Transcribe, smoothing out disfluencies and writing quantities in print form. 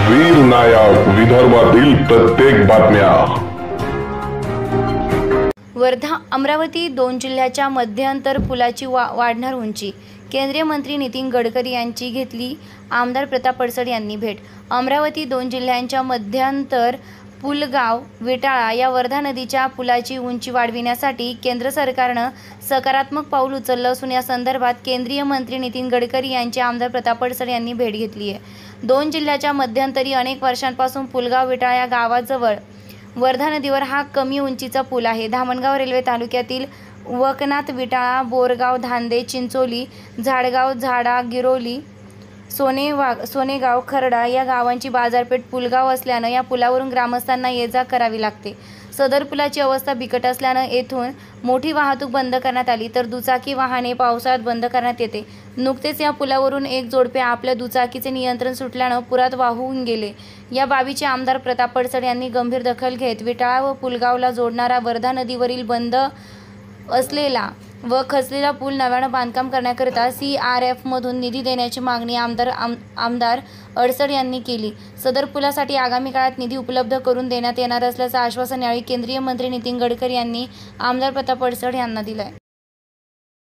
वीर नायक विदर्भातील प्रत्येक बातम्या। वर्धा अमरावती दोन जिल्ह्याच्या मध्यंतर पुलाची वाढणार उंची। केंद्रीय मंत्री नितीन गडकरी यांची घेतली आमदार प्रताप पडसळ यांनी भेट। अमरावती दोन जिल्ह्यांच्या मध्यंतर पुलगाव विटाळा या वर्धा नदीच्या पुलाची उंची वाढविण्यासाठी केंद्र सरकारने सकारात्मक पाऊल उचललं असून या संदर्भात केंद्रीय मंत्री नितीन गडकरी यांची आमदार प्रताप पडसळ यांनी भेट घेतली आहे। दोन जिल्ह्याच्या मध्यंतरी अनेक वर्षांपासून पुलगाव विटाळा या गावाजवळ वर्धा नदीवर हा कमी उंचीचा पूल आहे। धामणगाव रेल्वे तालुक्यातील वकनाथ विटाळा बोरगाव धांदे चिंचोली झाडगाव झाडा गिरोली सोनेगाव खरडा या गावांची बाजारपेठ पुलगाव असल्याने या पुलावरून ग्रामस्थांना ये-जा करावी लागते। सदर पुलाची अवस्था बिकट असल्याने येथून मोठी वाहतूक बंद करण्यात आली तर दुचाकी वाहने पावसाळ्यात बंद करण्यात येते। नुकतेच या पुलावरून एक जोडपे आपल्या दुचाकीचे नियंत्रण सुटल्याने पुरात वाहून गेले। या बाबीचे आमदार प्रताप पडसळ यांनी गंभीर दखल घेत विटाळा व पुलगावला जोडणारा वर्धा नदीवरील बंद असलेला व खचलेला पूल नव्याने बांधकाम करण्याकरिता CRF मधून निधी देण्याची मागणी आमदार अडसळ यांनी केली। सदर पुलासाठी आगामी काळात निधी उपलब्ध करून देण्यात येणार असल्याचं आश्वासन यावेळी केंद्रीय मंत्री नितीन गडकरी यांनी आमदार प्रताप पडसळ यांना दिले।